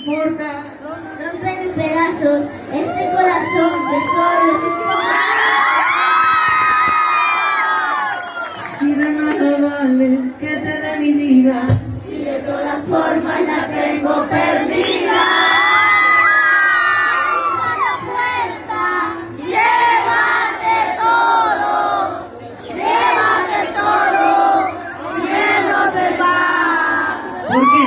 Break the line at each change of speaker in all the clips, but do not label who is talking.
importa
romper en pedazos este corazón que solo es
si de nada vale que te dé mi vida.
si de todas formas la tengo perdida. Cierra la puerta, llévate todo, y él no se va.
¿Por qué?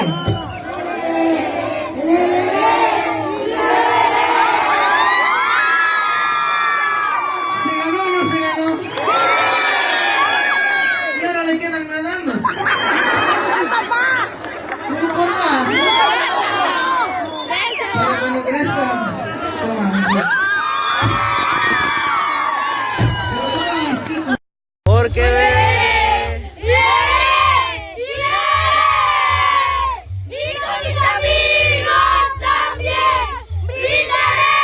¿Se ganó o no se ganó? Y ahora le quedan nadando. No importa. Para cuando crezca, toma. Pero todo distinto. Porque bebé.
Y con mis amigos también brindaré.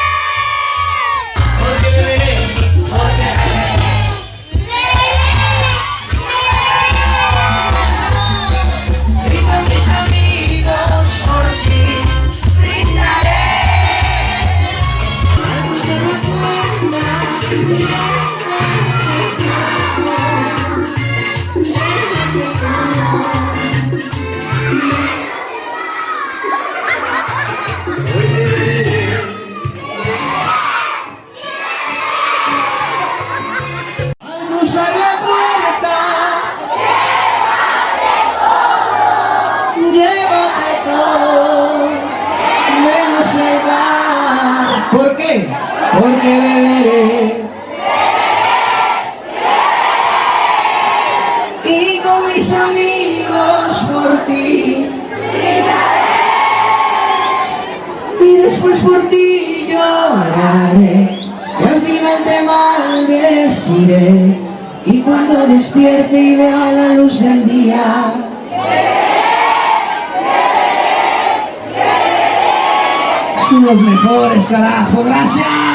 Porque bebé. Y con mis amigos por ti brindaré. Algo se recuerda. Al cruzar la puerta, llévate todo, menos el bar. ¿Por qué? Porque beberé. Y con mis amigos por ti. Y después por ti lloraré. Y al final te maldeciré. Y cuando despierte y vea la luz del día, son los mejores, carajo. Gracias.